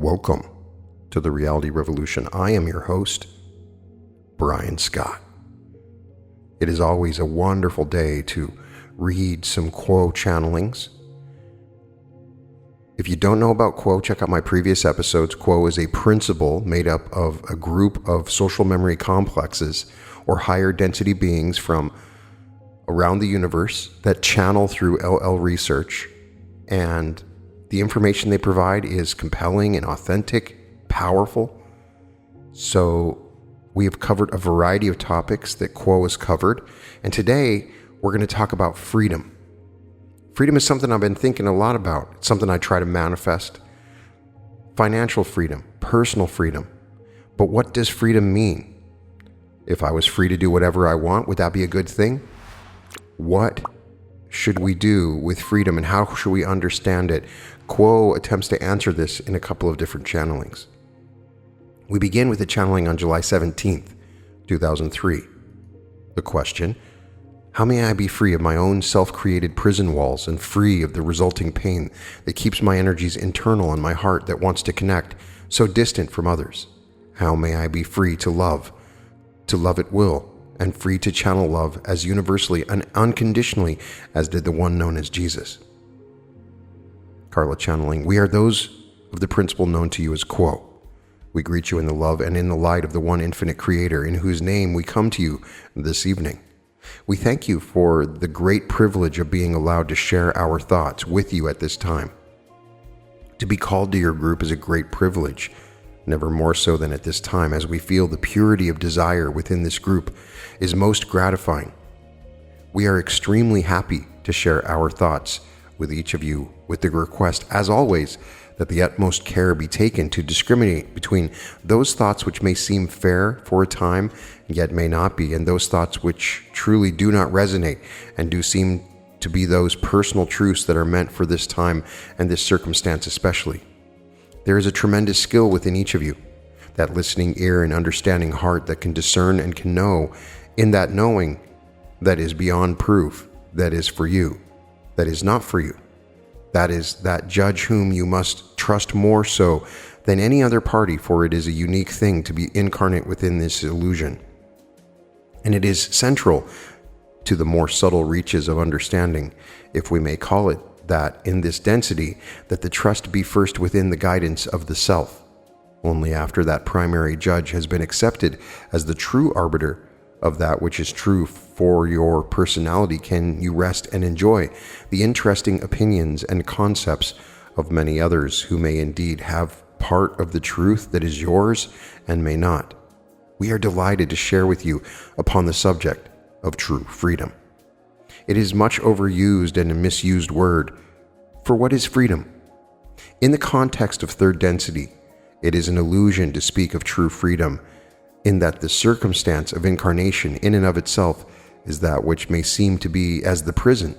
Welcome to the Reality Revolution. I am your host, Brian Scott. It is always a wonderful day to read some Quo channelings. If you don't know about Quo, check out my previous episodes. Quo is a principle made up of a group of social memory complexes or higher density beings from around the universe that channel through LL research, and the information they provide is compelling and authentic, powerful. So we have covered a variety of topics that Quo has covered, and today we're going to talk about freedom. Freedom is something I've been thinking a lot about. It's something I try to manifest. Financial freedom, personal freedom. But what does freedom mean? If I was free to do whatever I want, would that be a good thing? What should we do with freedom, and how should we understand it? Quo attempts to answer this in a couple of different channelings. We begin with a channeling on July 17th, 2003. The question: how may I be free of my own self-created prison walls and free of the resulting pain that keeps my energies internal and my heart that wants to connect, so distant from others? How may I be free to love at will, and free to channel love as universally and unconditionally as did the one known as Jesus? Carla channeling: we are those of the principle known to you as Quo. We greet you in the love and in the light of the one infinite creator, in whose name we come to you this evening. We thank you for the great privilege of being allowed to share our thoughts with you at this time. To be called to your group is a great privilege, never more so than at this time, as we feel the purity of desire within this group is most gratifying. We are extremely happy to share our thoughts with each of you, with the request, as always, that the utmost care be taken to discriminate between those thoughts which may seem fair for a time, yet may not be, and those thoughts which truly do not resonate and do seem to be those personal truths that are meant for this time and this circumstance especially. There is a tremendous skill within each of you, that listening ear and understanding heart that can discern and can know, in that knowing that is beyond proof, that is for you, that is not for you. That is that judge whom you must trust more so than any other party, for it is a unique thing to be incarnate within this illusion. And it is central to the more subtle reaches of understanding, if we may call it that, in this density, that the trust be first within the guidance of the self. Only after that primary judge has been accepted as the true arbiter of that which is true for your personality can you rest and enjoy the interesting opinions and concepts of many others who may indeed have part of the truth that is yours and may not. We are delighted to share with you upon the subject of true freedom. It is much overused and a misused word. For what is freedom? In the context of third density, it is an illusion to speak of true freedom, in that the circumstance of incarnation in and of itself is that which may seem to be as the prison,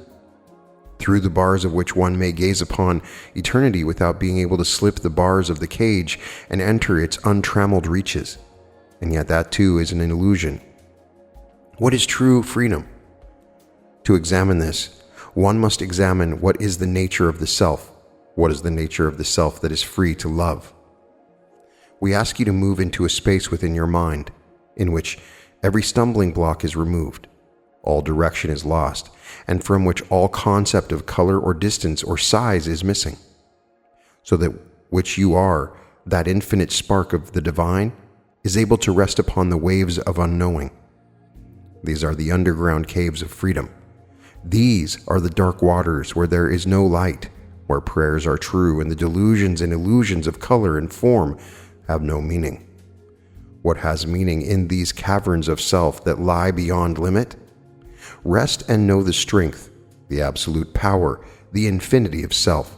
through the bars of which one may gaze upon eternity without being able to slip the bars of the cage and enter its untrammeled reaches. And yet that too is an illusion. What is true freedom? To examine this, one must examine what is the nature of the self. What is the nature of the self that is free to love? We ask you to move into a space within your mind in which every stumbling block is removed, all direction is lost, and from which all concept of color or distance or size is missing, so that which you are, that infinite spark of the divine, is able to rest upon the waves of unknowing. These are the underground caves of freedom. These are the dark waters where there is no light, where prayers are true and the delusions and illusions of color and form have no meaning. What has meaning in these caverns of self that lie beyond limit? Rest and know the strength, the absolute power, the infinity of self.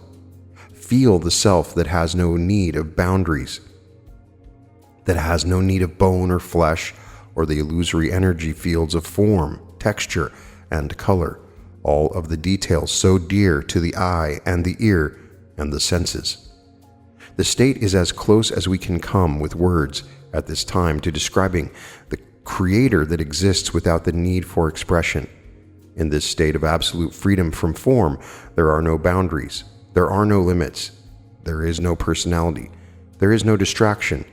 Feel the self that has no need of boundaries, that has no need of bone or flesh or the illusory energy fields of form, texture, and color, all of the details so dear to the eye and the ear and the senses. The state is as close as we can come with words at this time to describing the creator that exists without the need for expression. In this state of absolute freedom from form, there are no boundaries, there are no limits, there is no personality, There is no distraction.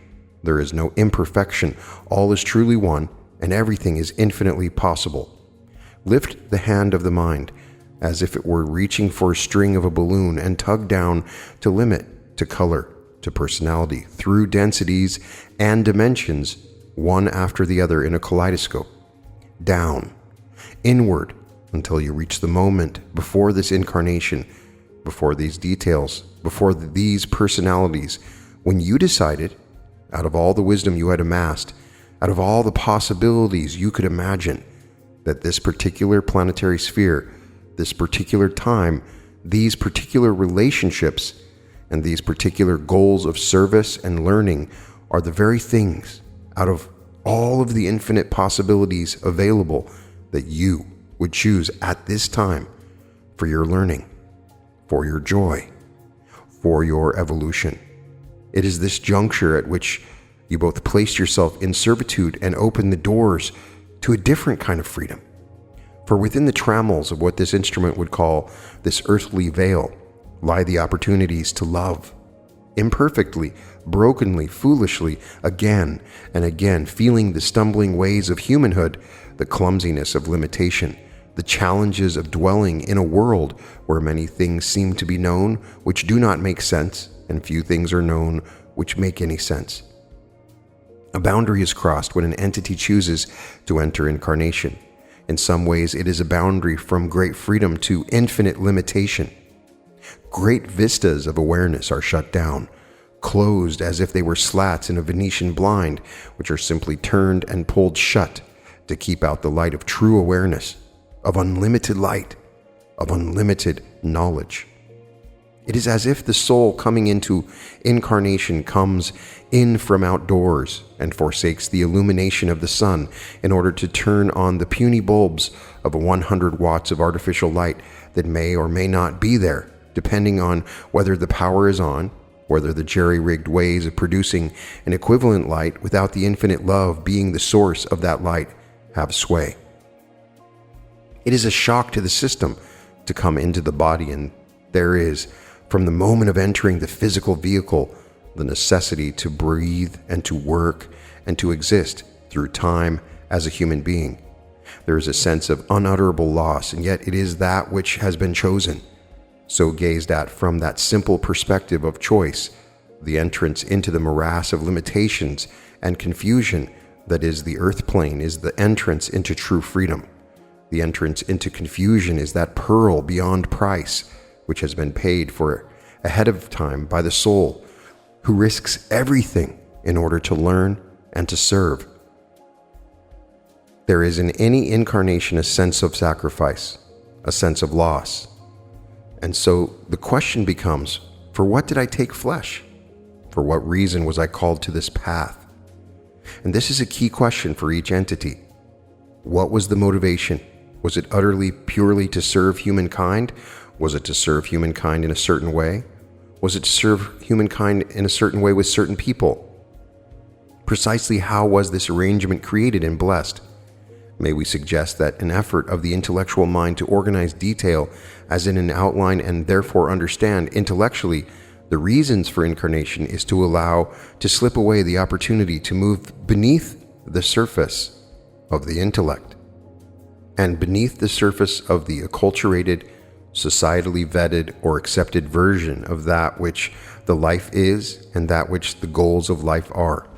There is no imperfection. All is truly one, and everything is infinitely possible. Lift the hand of the mind, as if it were reaching for a string of a balloon, and tug down to limit, to color, to personality, through densities and dimensions, one after the other in a kaleidoscope. Down, inward, until you reach the moment before this incarnation, before these details, before these personalities, when you decided, out of all the wisdom you had amassed, out of all the possibilities you could imagine, that this particular planetary sphere, this particular time, these particular relationships, and these particular goals of service and learning are the very things out of all of the infinite possibilities available that you would choose at this time for your learning, for your joy, for your evolution. It is this juncture at which you both place yourself in servitude and open the doors to a different kind of freedom. For within the trammels of what this instrument would call this earthly veil lie the opportunities to love, imperfectly, brokenly, foolishly, again and again, feeling the stumbling ways of humanhood, the clumsiness of limitation, the challenges of dwelling in a world where many things seem to be known which do not make sense, and few things are known which make any sense. A boundary is crossed when an entity chooses to enter incarnation. In some ways, it is a boundary from great freedom to infinite limitation. Great vistas of awareness are shut down, closed as if they were slats in a Venetian blind, which are simply turned and pulled shut to keep out the light of true awareness, of unlimited light, of unlimited knowledge. It is as if the soul coming into incarnation comes in from outdoors and forsakes the illumination of the sun in order to turn on the puny bulbs of 100 watts of artificial light that may or may not be there, depending on whether the power is on, whether the jerry-rigged ways of producing an equivalent light without the infinite love being the source of that light have sway. It is a shock to the system to come into the body, and there is, from the moment of entering the physical vehicle, the necessity to breathe and to work and to exist through time as a human being. There is a sense of unutterable loss, and yet it is that which has been chosen. So gazed at from that simple perspective of choice, the entrance into the morass of limitations and confusion that is the earth plane is the entrance into true freedom. The entrance into confusion is that pearl beyond price, which has been paid for ahead of time by the soul, who risks everything in order to learn and to serve. There is in any incarnation a sense of sacrifice, a sense of loss. And so the question becomes, for what did I take flesh? For what reason was I called to this path? And this is a key question for each entity. What was the motivation? Was it utterly, purely to serve humankind? Was it to serve humankind in a certain way? Was it to serve humankind in a certain way with certain people? Precisely how was this arrangement created and blessed? May we suggest that an effort of the intellectual mind to organize detail as in an outline and therefore understand intellectually the reasons for incarnation is to allow to slip away the opportunity to move beneath the surface of the intellect and beneath the surface of the acculturated, societally vetted or accepted version of that which the life is and that which the goals of life are.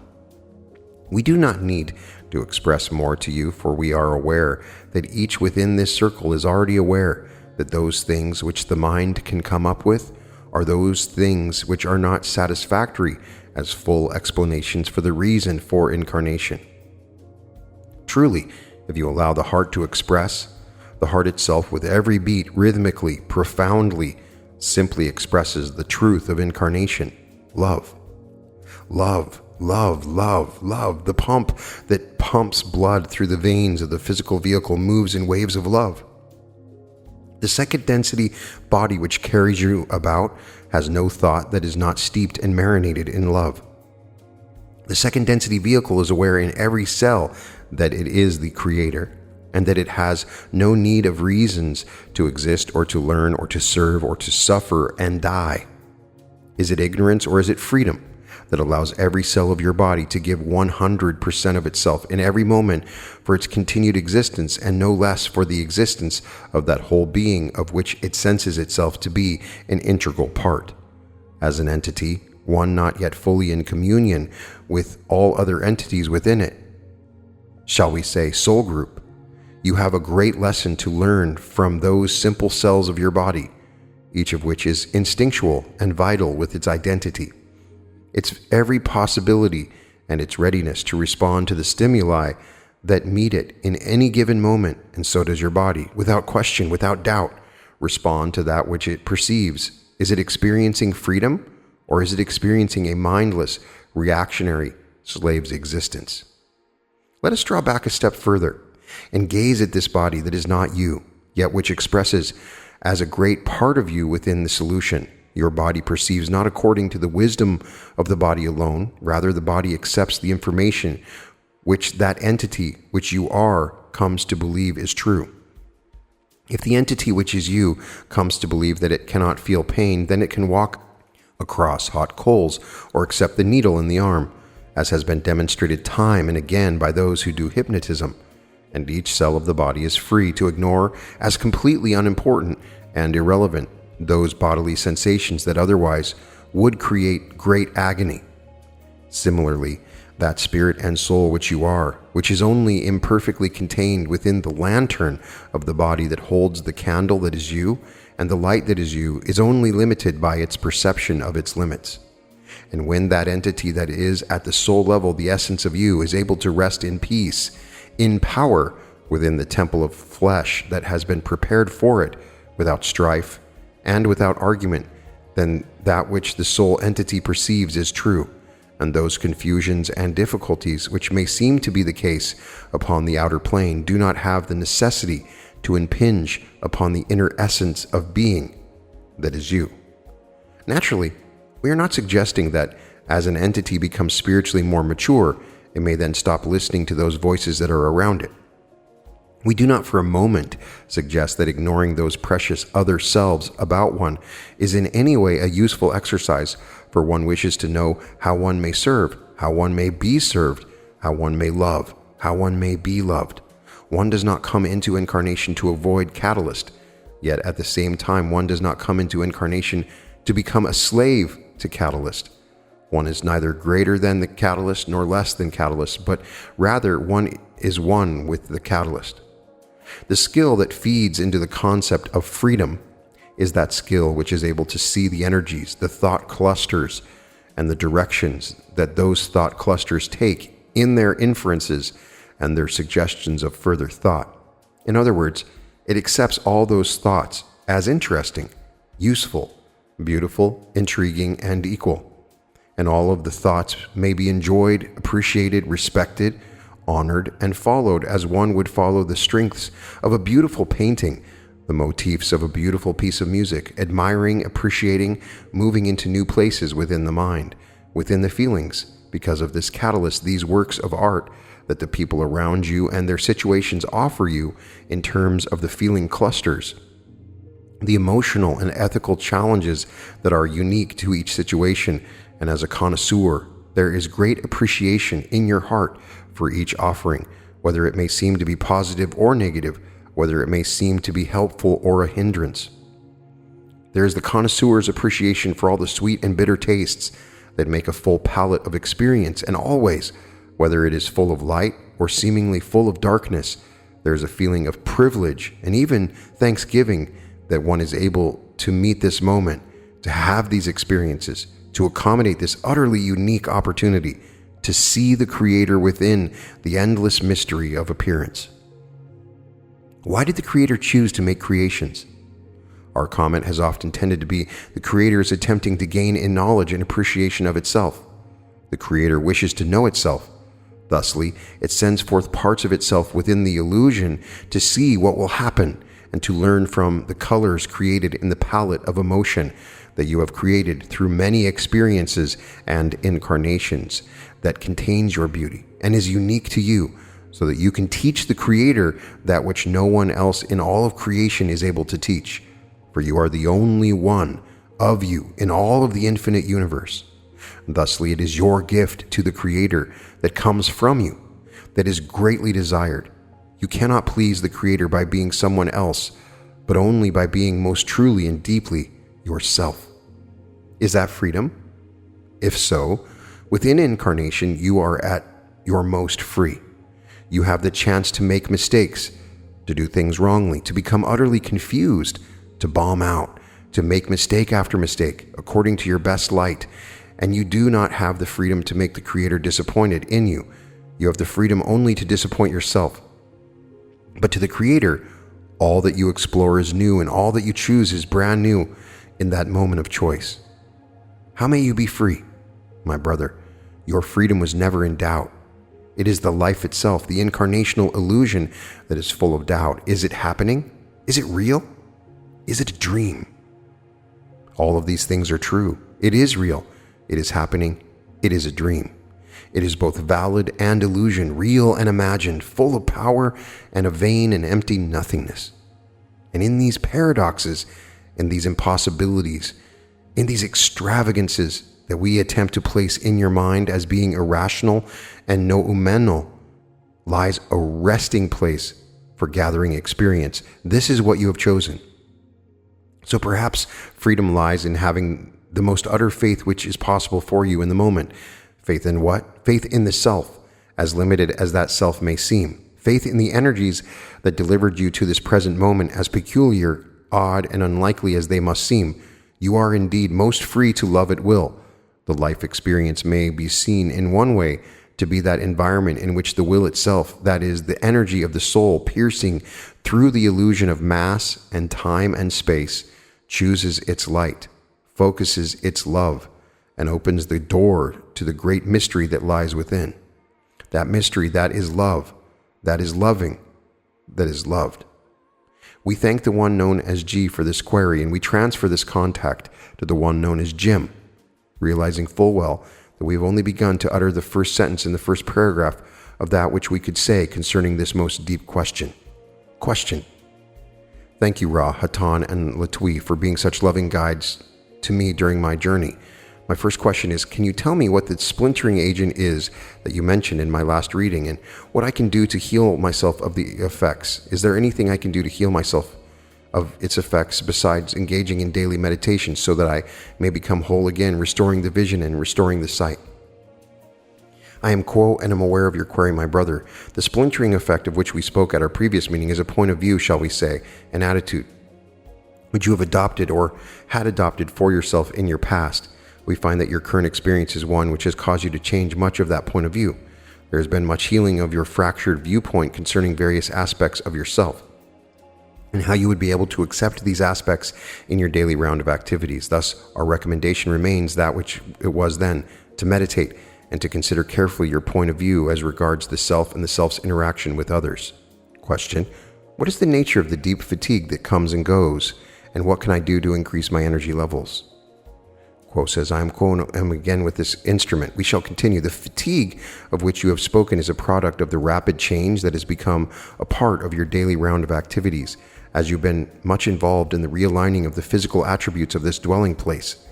We do not need to express more to you, for we are aware that each within this circle is already aware that those things which the mind can come up with are those things which are not satisfactory as full explanations for the reason for incarnation. Truly, if you allow the heart to express, the heart itself with every beat rhythmically, profoundly, simply expresses the truth of incarnation. Love. Love. Love, love, love. The pump that pumps blood through the veins of the physical vehicle moves in waves of love. The second density body which carries you about has no thought that is not steeped and marinated in love. The second density vehicle is aware in every cell that it is the creator and that it has no need of reasons to exist or to learn or to serve or to suffer and die. Is it ignorance or is it freedom that allows every cell of your body to give 100% of itself in every moment for its continued existence, and no less for the existence of that whole being of which it senses itself to be an integral part. As an entity, one not yet fully in communion with all other entities within it, shall we say soul group, you have a great lesson to learn from those simple cells of your body, each of which is instinctual and vital with its identity, its every possibility, and its readiness to respond to the stimuli that meet it in any given moment. And so does your body, without question, without doubt, respond to that which it perceives. Is it experiencing freedom, or is it experiencing a mindless, reactionary slave's existence? Let us draw back a step further and gaze at this body that is not you, yet which expresses as a great part of you within the solution. Your body perceives not according to the wisdom of the body alone. Rather, the body accepts the information which that entity which you are comes to believe is true. If the entity which is you comes to believe that it cannot feel pain, then it can walk across hot coals or accept the needle in the arm, as has been demonstrated time and again by those who do hypnotism. And each cell of the body is free to ignore as completely unimportant and irrelevant those bodily sensations that otherwise would create great agony. Similarly, that spirit and soul which you are, which is only imperfectly contained within the lantern of the body that holds the candle that is you, and the light that is you, is only limited by its perception of its limits. And when that entity that is at the soul level, the essence of you, is able to rest in peace, in power, within the temple of flesh that has been prepared for it, without strife and without argument, then that which the soul entity perceives is true, and those confusions and difficulties which may seem to be the case upon the outer plane do not have the necessity to impinge upon the inner essence of being that is you. Naturally, we are not suggesting that as an entity becomes spiritually more mature, it may then stop listening to those voices that are around it. We do not for a moment suggest that ignoring those precious other selves about one is in any way a useful exercise, for one wishes to know how one may serve, how one may be served, how one may love, how one may be loved. One does not come into incarnation to avoid catalyst, yet at the same time one does not come into incarnation to become a slave to catalyst. One is neither greater than the catalyst nor less than catalyst, but rather one is one with the catalyst. The skill that feeds into the concept of freedom is that skill which is able to see the energies, the thought clusters, and the directions that those thought clusters take in their inferences and their suggestions of further thought. In other words, it accepts all those thoughts as interesting, useful, beautiful, intriguing, and equal. And all of the thoughts may be enjoyed, appreciated, respected, honored, and followed as one would follow the strengths of a beautiful painting, the motifs of a beautiful piece of music, admiring, appreciating, moving into new places within the mind, within the feelings, because of this catalyst, these works of art that the people around you and their situations offer you in terms of the feeling clusters, the emotional and ethical challenges that are unique to each situation. And as a connoisseur, there is great appreciation in your heart for each offering, whether it may seem to be positive or negative, whether it may seem to be helpful or a hindrance. There is the connoisseur's appreciation for all the sweet and bitter tastes that make a full palette of experience, and always, whether it is full of light or seemingly full of darkness, there is a feeling of privilege and even thanksgiving that one is able to meet this moment, to have these experiences, to accommodate this utterly unique opportunity, to see the Creator within the endless mystery of appearance. Why did the Creator choose to make creations? Our comment has often tended to be the Creator is attempting to gain in knowledge and appreciation of itself. The Creator wishes to know itself. Thusly, it sends forth parts of itself within the illusion to see what will happen and to learn from the colors created in the palette of emotion that you have created through many experiences and incarnations that contains your beauty and is unique to you, so that you can teach the Creator that which no one else in all of creation is able to teach. For you are the only one of you in all of the infinite universe. Thusly, it is your gift to the Creator that comes from you, that is greatly desired. You cannot please the Creator by being someone else, but only by being most truly and deeply yourself. Is that freedom? If so, within incarnation, you are at your most free. You have the chance to make mistakes, to do things wrongly, to become utterly confused, to bomb out, to make mistake after mistake, according to your best light. And you do not have the freedom to make the Creator disappointed in you. You have the freedom only to disappoint yourself. But to the Creator, all that you explore is new, and all that you choose is brand new in that moment of choice. How may you be free? My brother, your freedom was never in doubt. It is the life itself, the incarnational illusion, that is full of doubt. Is it happening? Is it real? Is it a dream? All of these things are true. It is real. It is happening. It is a dream. It is both valid and illusion, real and imagined, full of power and a vain and empty nothingness. And in these paradoxes, in these impossibilities, in these extravagances that we attempt to place in your mind as being irrational and noumenal, lies a resting place for gathering experience. This is what you have chosen. So perhaps freedom lies in having the most utter faith which is possible for you in the moment. Faith in what? Faith in the self, as limited as that self may seem. Faith in the energies that delivered you to this present moment, as peculiar, odd, and unlikely as they must seem. You are indeed most free to love at will. The life experience may be seen in one way to be that environment in which the will itself, that is, the energy of the soul piercing through the illusion of mass and time and space, chooses its light, focuses its love, and opens the door to the great mystery that lies within. That mystery, that is love, that is loving, that is loved. We thank the one known as G for this query, and we transfer this contact to the one known as Jim, realizing full well that we have only begun to utter the first sentence in the first paragraph of that which we could say concerning this most deep question. Question. Thank you, Ra, Hatan, and Latwi, for being such loving guides to me during my journey. My first question is, can you tell me what the splintering agent is that you mentioned in my last reading, and what I can do to heal myself of the effects? Is there anything I can do to heal myself of its effects besides engaging in daily meditation so that I may become whole again, restoring the vision and restoring the sight? I am Quo and am aware of your query, my brother. The splintering effect of which we spoke at our previous meeting is a point of view, shall we say, an attitude, which you have adopted or had adopted for yourself in your past. We find that your current experience is one which has caused you to change much of that point of view. There has been much healing of your fractured viewpoint concerning various aspects of yourself, and how you would be able to accept these aspects in your daily round of activities. Thus, our recommendation remains that which it was then, to meditate and to consider carefully your point of view as regards the self and the self's interaction with others. Question: what is the nature of the deep fatigue that comes and goes, and what can I do to increase my energy levels? Quo says, I am Quo and am again with this instrument. We shall continue. The fatigue of which you have spoken is a product of the rapid change that has become a part of your daily round of activities, as you've been much involved in the realigning of the physical attributes of this dwelling place.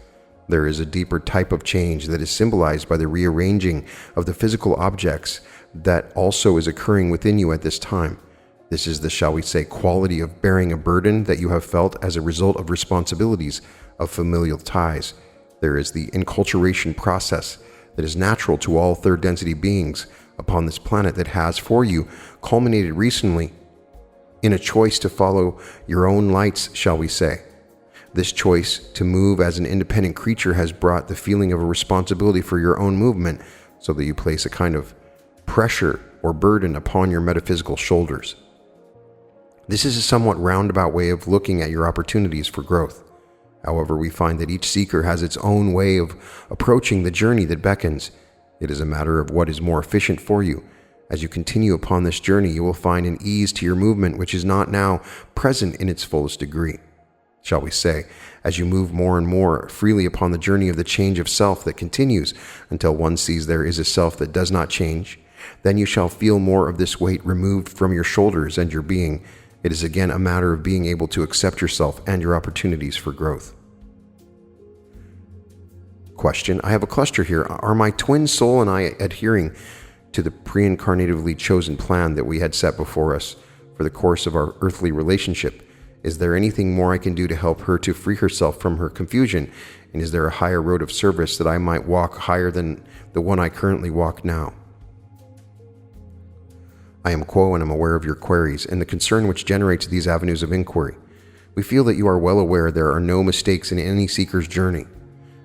There is a deeper type of change that is symbolized by the rearranging of the physical objects that also is occurring within you at this time. This is the, shall we say, quality of bearing a burden that you have felt as a result of responsibilities of familial ties. There is the enculturation process that is natural to all third density beings upon this planet that has, for you, culminated recently in a choice to follow your own lights, shall we say. This choice to move as an independent creature has brought the feeling of a responsibility for your own movement, so that you place a kind of pressure or burden upon your metaphysical shoulders. This is a somewhat roundabout way of looking at your opportunities for growth. However, we find that each seeker has its own way of approaching the journey that beckons. It is a matter of what is more efficient for you. As you continue upon this journey, you will find an ease to your movement which is not now present in its fullest degree. Shall we say, as you move more and more freely upon the journey of the change of self that continues until one sees there is a self that does not change, then you shall feel more of this weight removed from your shoulders and your being. It is again a matter of being able to accept yourself and your opportunities for growth. Question. I have a cluster here. Are my twin soul and I adhering to the pre-incarnatively chosen plan that we had set before us for the course of our earthly relationship? Is there anything more I can do to help her to free herself from her confusion? And is there a higher road of service that I might walk higher than the one I currently walk now? I am Quo and am aware of your queries and the concern which generates these avenues of inquiry. We feel that you are well aware there are no mistakes in any seeker's journey.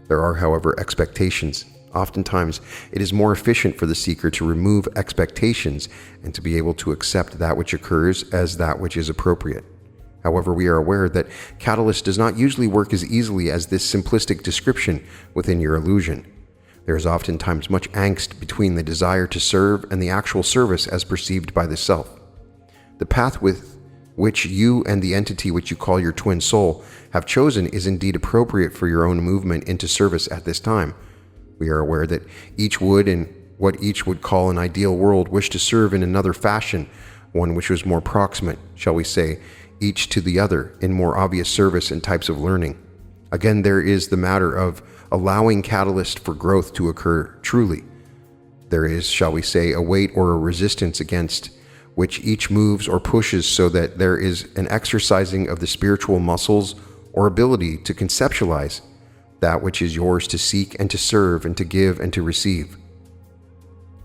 There are, however, expectations. Oftentimes, it is more efficient for the seeker to remove expectations and to be able to accept that which occurs as that which is appropriate. However, we are aware that catalyst does not usually work as easily as this simplistic description within your illusion. There is oftentimes much angst between the desire to serve and the actual service as perceived by the self. The path with which you and the entity which you call your twin soul have chosen is indeed appropriate for your own movement into service at this time. We are aware that each would, in what each would call an ideal world, wish to serve in another fashion, one which was more proximate, shall we say, each to the other, in more obvious service and types of learning. Again, there is the matter of allowing catalyst for growth to occur truly. There is, shall we say, a weight or a resistance against which each moves or pushes so that there is an exercising of the spiritual muscles or ability to conceptualize that which is yours to seek and to serve and to give and to receive.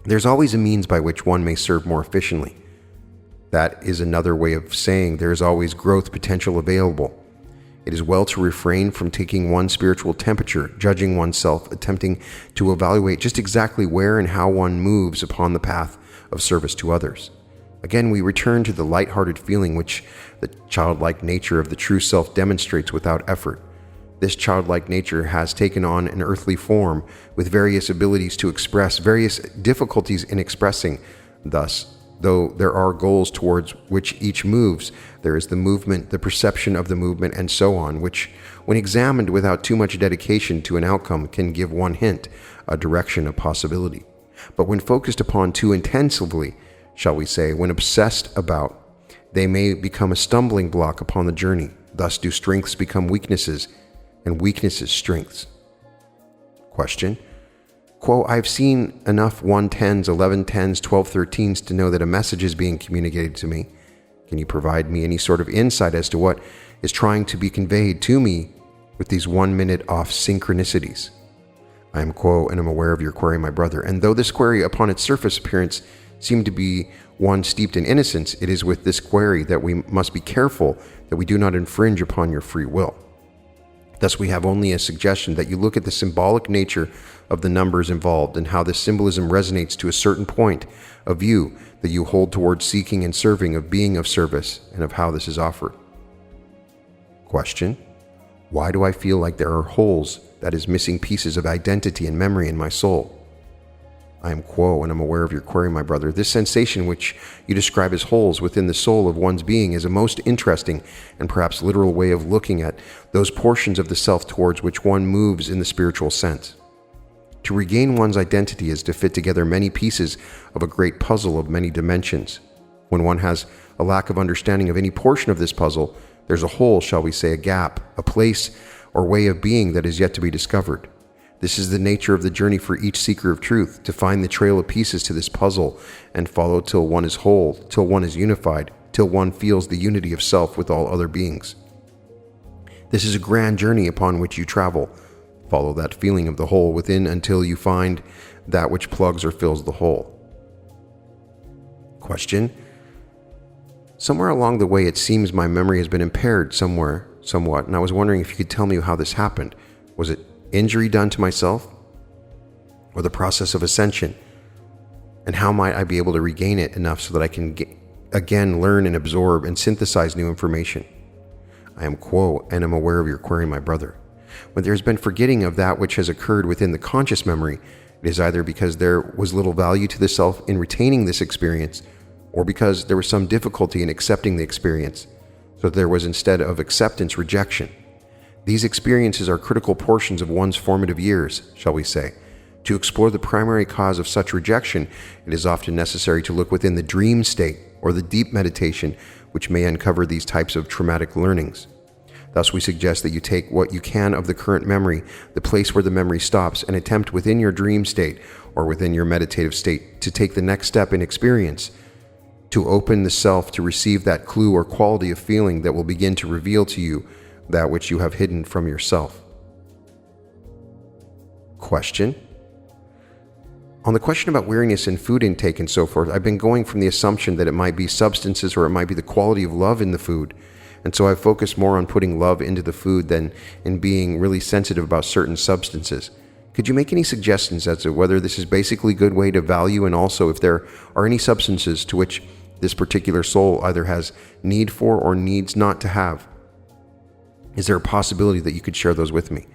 There's always a means by which one may serve more efficiently. That is another way of saying there is always growth potential available. It is well to refrain from taking one's spiritual temperature, judging oneself, attempting to evaluate just exactly where and how one moves upon the path of service to others. Again, we return to the light-hearted feeling which the childlike nature of the true self demonstrates without effort. This childlike nature has taken on an earthly form with various abilities to express, various difficulties in expressing. Thus, though there are goals towards which each moves, there is the movement, the perception of the movement, and so on, which, when examined without too much dedication to an outcome, can give one hint, a direction, a possibility. But when focused upon too intensively, shall we say, when obsessed about, they may become a stumbling block upon the journey. Thus do strengths become weaknesses, and weaknesses strengths. Question. Quo, I've seen enough 110s, 1110s, 1213s to know that a message is being communicated to me. Can you provide me any sort of insight as to what is trying to be conveyed to me with these 1 minute off synchronicities? I am Quo and am aware of your query, my brother, and though this query upon its surface appearance seem to be one steeped in innocence, it is with this query that we must be careful that we do not infringe upon your free will. Thus, we have only a suggestion that you look at the symbolic nature of the numbers involved and how this symbolism resonates to a certain point of view that you hold towards seeking and serving, of being of service, and of how this is offered. Question. Why do I feel like there are holes, that is, missing pieces of identity and memory in my soul? I am Quo and am aware of your query, my brother. This sensation which you describe as holes within the soul of one's being is a most interesting and perhaps literal way of looking at those portions of the self towards which one moves in the spiritual sense. To regain one's identity is to fit together many pieces of a great puzzle of many dimensions. When one has a lack of understanding of any portion of this puzzle, there's a hole, shall we say, a gap, a place or way of being that is yet to be discovered. This is the nature of the journey for each seeker of truth, to find the trail of pieces to this puzzle and follow till one is whole, till one is unified, till one feels the unity of self with all other beings. This is a grand journey upon which you travel. Follow that feeling of the whole within until you find that which plugs or fills the hole. Question. Somewhere along the way, it seems my memory has been impaired somewhat, and I was wondering if you could tell me how this happened. Was it injury done to myself, or the process of ascension? And how might I be able to regain it enough so that I can again learn and absorb and synthesize new information? I am Quo and am aware of your query, my brother. When there has been forgetting of that which has occurred within the conscious memory, it is either because there was little value to the self in retaining this experience, or because there was some difficulty in accepting the experience, so there was instead of acceptance, rejection. These experiences are critical portions of one's formative years, shall we say. To explore the primary cause of such rejection, it is often necessary to look within the dream state or the deep meditation which may uncover these types of traumatic learnings. Thus, we suggest that you take what you can of the current memory, the place where the memory stops, and attempt within your dream state or within your meditative state to take the next step in experience, to open the self to receive that clue or quality of feeling that will begin to reveal to you that which you have hidden from yourself. Question. On the question about weariness and food intake and so forth, I've been going from the assumption that it might be substances or it might be the quality of love in the food. And so I've focused more on putting love into the food than in being really sensitive about certain substances. Could you make any suggestions as to whether this is basically a good way to value, and also if there are any substances to which this particular soul either has need for or needs not to have? Is there a possibility that you could share those with me?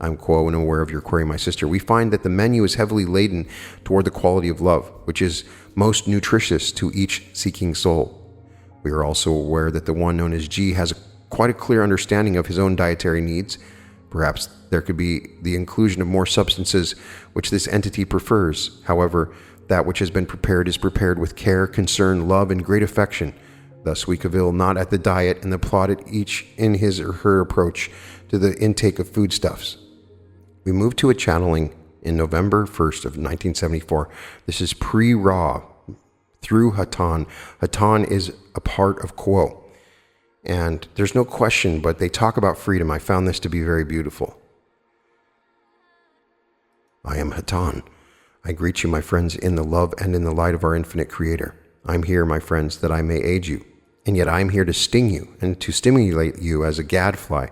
I'm Quo and aware of your query, my sister. We find that the menu is heavily laden toward the quality of love, which is most nutritious to each seeking soul. We are also aware that the one known as G has quite a clear understanding of his own dietary needs. Perhaps there could be the inclusion of more substances which this entity prefers. However, that which has been prepared is prepared with care, concern, love, and great affection. Thus we cavil not at the diet and applaud it each in his or her approach to the intake of foodstuffs. We moved to a channeling in November 1st of 1974. This is pre-Ra through Hatan. Hatan is a part of Quo. And there's no question, but they talk about freedom. I found this to be very beautiful. I am Hatan. I greet you, my friends, in the love and in the light of our infinite Creator. I'm here, my friends, that I may aid you. And yet I'm here to sting you and to stimulate you as a gadfly.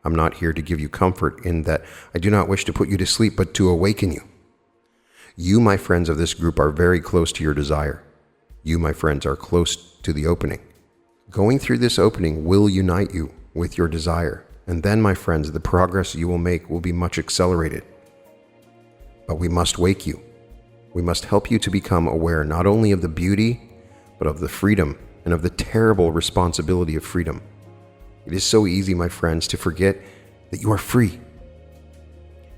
I'm not here to give you comfort in that I do not wish to put you to sleep, but to awaken you. You, my friends of this group, are very close to your desire. You, my friends, are close to the opening. Going through this opening will unite you with your desire. And then, my friends, the progress you will make will be much accelerated. But we must wake you. We must help you to become aware not only of the beauty, but of the freedom and of the terrible responsibility of freedom. It is so easy, my friends, to forget that you are free.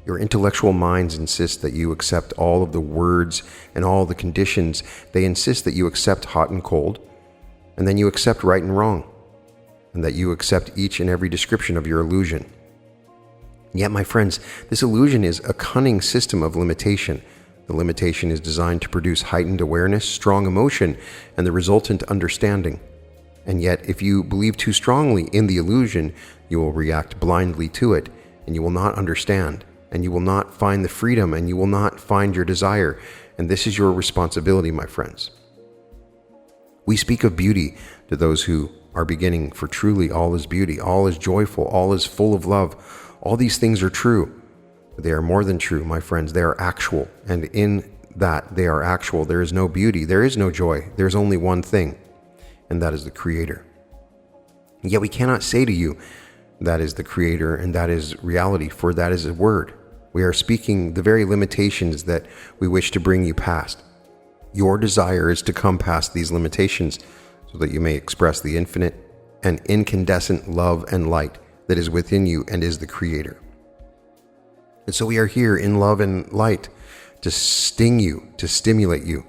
Your intellectual minds insist that you accept all of the words and all the conditions. They insist that you accept hot and cold, and then you accept right and wrong, and that you accept each and every description of your illusion. Yet, my friends, this illusion is a cunning system of limitation. The limitation is designed to produce heightened awareness, strong emotion, and the resultant understanding. And yet, if you believe too strongly in the illusion, you will react blindly to it, and you will not understand, and you will not find the freedom, and you will not find your desire. And this is your responsibility, my friends. We speak of beauty to those who are beginning, for truly all is beauty, all is joyful, all is full of love. All these things are true. But they are more than true, my friends. They are actual, and in that they are actual, there is no beauty, there is no joy, there is only one thing, and that is the Creator. Yet we cannot say to you, that is the Creator and that is reality, for that is a word. We are speaking the very limitations that we wish to bring you past. Your desire is to come past these limitations so that you may express the infinite and incandescent love and light that is within you and is the Creator. And so we are here in love and light to sting you, to stimulate you,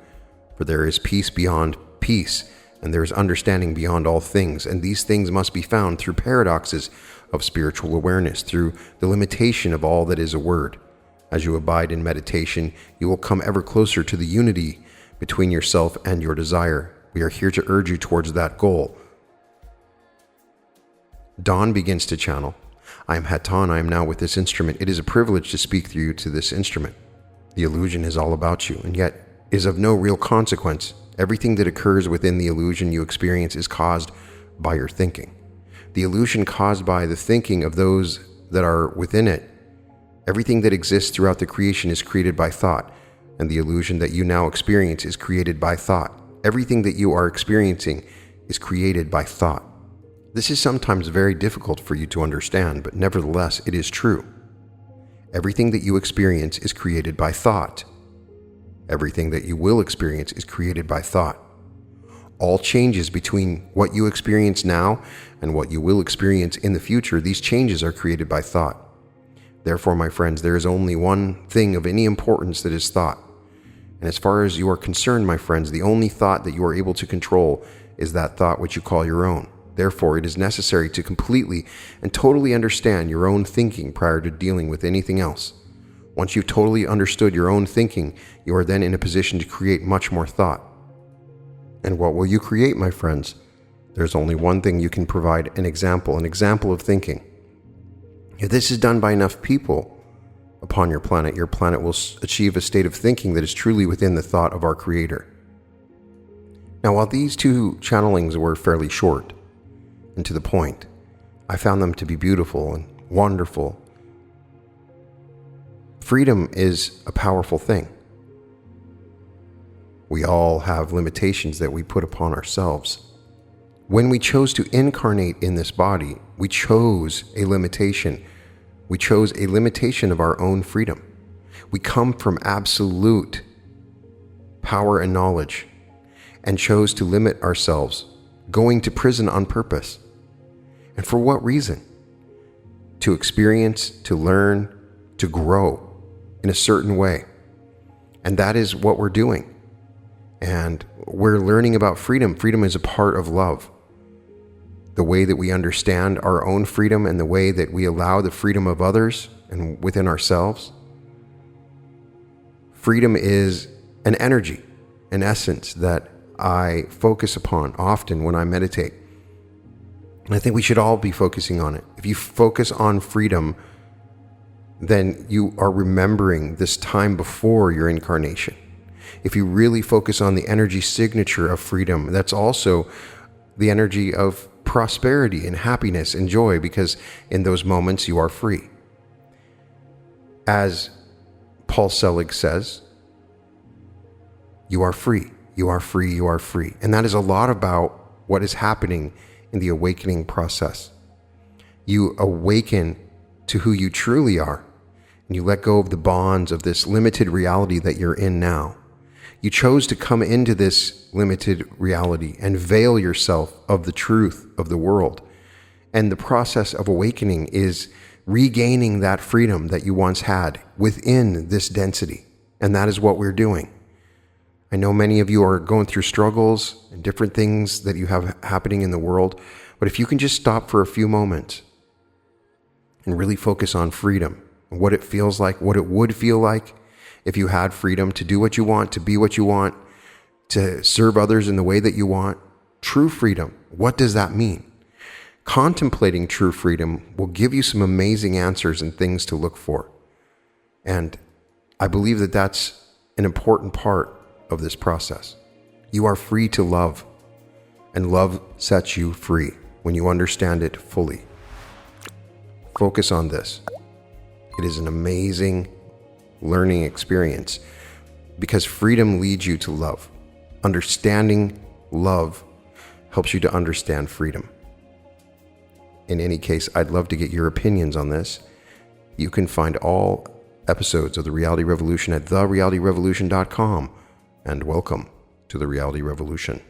for there is peace beyond peace, and there is understanding beyond all things, and these things must be found through paradoxes of spiritual awareness, through the limitation of all that is a word. As you abide in meditation, you will come ever closer to the unity between yourself and your desire. We are here to urge you towards that goal. Dawn begins to channel. I am Hatan. I am now with this instrument. It is a privilege to speak through you to this instrument. The illusion is all about you, and yet is of no real consequence. Everything that occurs within the illusion you experience is caused by your thinking. The illusion caused by the thinking of those that are within it. Everything that exists throughout the creation is created by thought, and the illusion that you now experience is created by thought. Everything that you are experiencing is created by thought. This is sometimes very difficult for you to understand, but nevertheless, it is true. Everything that you experience is created by thought. Everything that you will experience is created by thought. All changes between what you experience now and what you will experience in the future, these changes are created by thought. Therefore, my friends, there is only one thing of any importance that is thought. And as far as you are concerned, my friends, the only thought that you are able to control is that thought which you call your own. Therefore, it is necessary to completely and totally understand your own thinking prior to dealing with anything else. Once you've totally understood your own thinking, you are then in a position to create much more thought. And what will you create, my friends? There's only one thing you can provide: an example of thinking. If this is done by enough people upon your planet will achieve a state of thinking that is truly within the thought of our Creator. Now, while these two channelings were fairly short and to the point, I found them to be beautiful and wonderful. Freedom is a powerful thing. We all have limitations that we put upon ourselves. When we chose to incarnate in this body, we chose a limitation. We chose a limitation of our own freedom. We come from absolute power and knowledge and chose to limit ourselves, going to prison on purpose. And for what reason? To experience, to learn, to grow in a certain way. And that is what we're doing. And we're learning about freedom. Freedom is a part of love. The way that we understand our own freedom and the way that we allow the freedom of others and within ourselves. Freedom is an energy, an essence that I focus upon often when I meditate. And I think we should all be focusing on it. If you focus on freedom, then you are remembering this time before your incarnation. If you really focus on the energy signature of freedom, that's also the energy of prosperity and happiness and joy, because in those moments you are free. As Paul Selig says, you are free, you are free, you are free. And that is a lot about what is happening in the awakening process. You awaken to who you truly are, and you let go of the bonds of this limited reality that you're in now. You chose to come into this limited reality and veil yourself of the truth of the world. And the process of awakening is regaining that freedom that you once had within this density. And that is what we're doing. I know many of you are going through struggles and different things that you have happening in the world. But if you can just stop for a few moments and really focus on freedom, what it feels like, what it would feel like if you had freedom to do what you want, to be what you want, to serve others in the way that you want. True freedom, what does that mean? Contemplating true freedom will give you some amazing answers and things to look for. And I believe that that's an important part of this process. You are free to love, and love sets you free when you understand it fully. Focus on this. It is an amazing learning experience because freedom leads you to love. Understanding love helps you to understand freedom. In any case, I'd love to get your opinions on this. You can find all episodes of The Reality Revolution at therealityrevolution.com, and welcome to The Reality Revolution.